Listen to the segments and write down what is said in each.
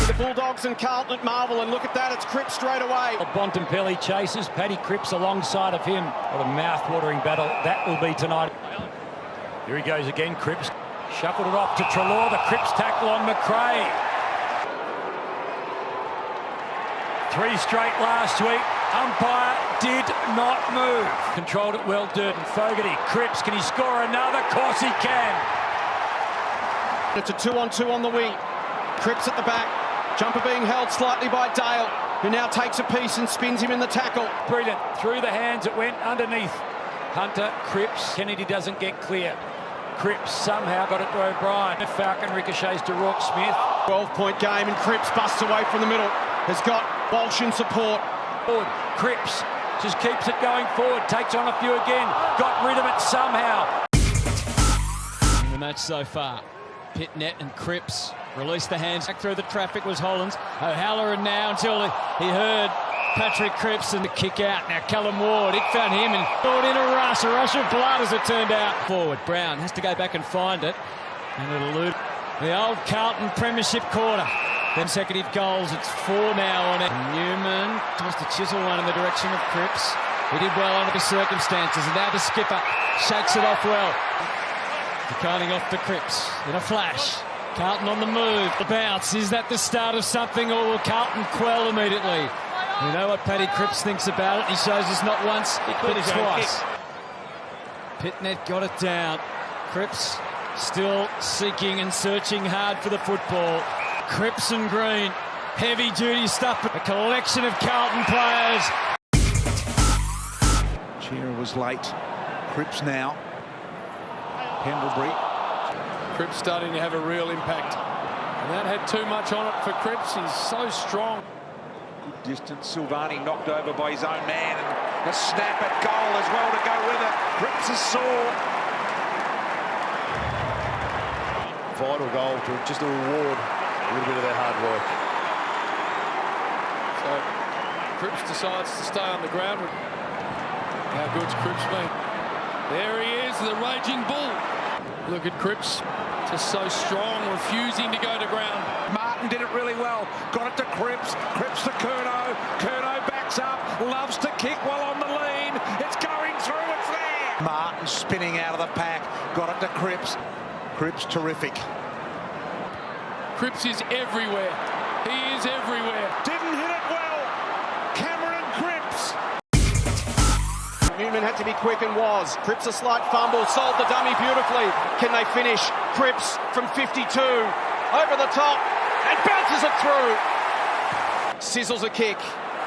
The Bulldogs and Carlton at Marvel, and look at that, it's Cripps straight away. Bontempelli chases, Patrick Cripps alongside of him. What a mouth-watering battle that will be tonight. Here he goes again, Cripps. Shuffled it off to Treloar, the Cripps tackle on McRae. 3 straight last week. Umpire did not move. Controlled it well, Durden. Fogarty, Cripps, can he score another? Of course he can. It's a 2-on-2 on the wing. Cripps at the back. Jumper being held slightly by Dale, who now takes a piece and spins him in the tackle. Brilliant. Through the hands, it went underneath. Hunter, Cripps. Kennedy doesn't get clear. Cripps somehow got it to O'Brien. Falcon ricochets to Rourke Smith. 12-point game, and Cripps busts away from the middle. Has got Walsh in support. Cripps just keeps it going forward. Takes on a few again. Got rid of it somehow. In the match so far, Pitnet and Cripps release the hands. Back through the traffic was Hollands. O'Halloran now until he heard Patrick Cripps and the kick out. Now Callum Ward, it found him and thought in a rush of blood as it turned out. Forward, Brown has to go back and find it. And it'll elude the old Carlton premiership corner. Consecutive goals, it's 4 now on it. Newman tries to chisel one in the direction of Cripps. He did well under the circumstances, and now the skipper shakes it off well. Declining off to Cripps in a flash. Carlton on the move. The bounce. Is that the start of something, or will Carlton quell immediately? We know what Paddy Cripps thinks about it. He shows us not once, but twice. Pitnet got it down. Cripps still seeking and searching hard for the football. Cripps and Green. Heavy-duty stuff. A collection of Carlton players. Shearer was late. Cripps now. Pendlebury. Cripps starting to have a real impact. And that had too much on it for Cripps. He's so strong. Good distance. Silvani knocked over by his own man. And a snap at goal as well to go with it. Cripps is sore. Vital goal to just a reward a little bit of their hard work. So Cripps decides to stay on the ground. How good's Cripps been? There he is, the raging bull. Look at Cripps, just so strong, refusing to go to ground. Martin did it really well. Got it to Cripps. Cripps to Curnow. Curnow backs up. Loves to kick while on the lean. It's going through. It's there. Martin spinning out of the pack. Got it to Cripps. Cripps terrific. Cripps is everywhere. He is everywhere. Didn't hit it well. Cameron Cripps. Newman had to be quick and was. Cripps a slight fumble, sold the dummy beautifully. Can they finish? Cripps from 52, over the top, and bounces it through. Sizzles a kick.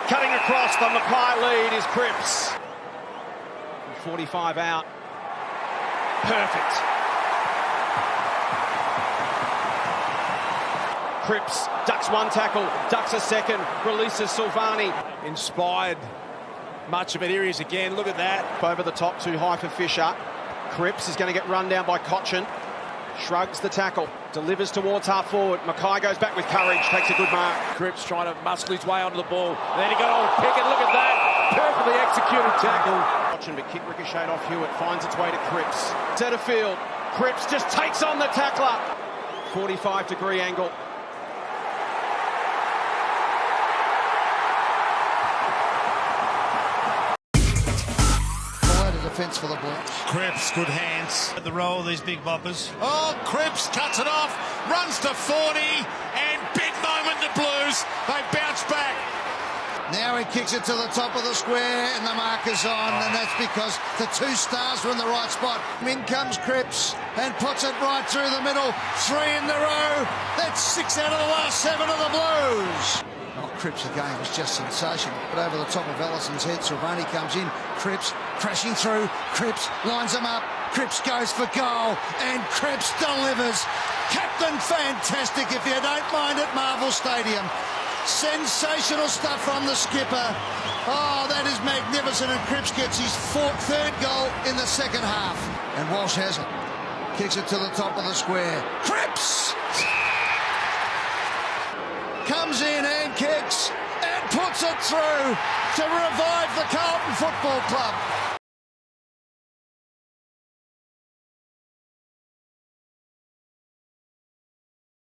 Cutting across the Mackay lead is Cripps. 45 out. Perfect. Cripps ducks one tackle, ducks a second, releases Silvani. Inspired much of it. Here he is again. Look at that. Over the top, too high for Fisher. Cripps is going to get run down by Cochin. Shrugs the tackle, delivers towards half forward. Mackay goes back with courage, takes a good mark. Cripps trying to muscle his way onto the ball. And then he got on Pickett. Look at that. Perfectly executed tackle. Cochin, but kick ricocheted off Hewitt, finds its way to Cripps. Centre field. Cripps just takes on the tackler. 45-degree angle. Defence for the Blues. Cripps, good hands at the roll of these big boppers. Oh, Cripps cuts it off, runs to 40, and big moment the Blues. They bounce back. Now he kicks it to the top of the square, and the marker's on, and that's because the 2 stars were in the right spot. In comes Cripps and puts it right through the middle. 3 in the row. That's 6 out of the last 7 of the Blues. Oh, Cripps again was just sensational. But over the top of Allison's head, Silvani comes in. Cripps crashing through. Cripps lines him up. Cripps goes for goal. And Cripps delivers. Captain fantastic, if you don't mind, at Marvel Stadium. Sensational stuff from the skipper. Oh, that is magnificent. And Cripps gets his 3rd goal in the second half. And Walsh has it. Kicks it to the top of the square. Cripps! Comes in and kicks and puts it through to revive the Carlton Football Club.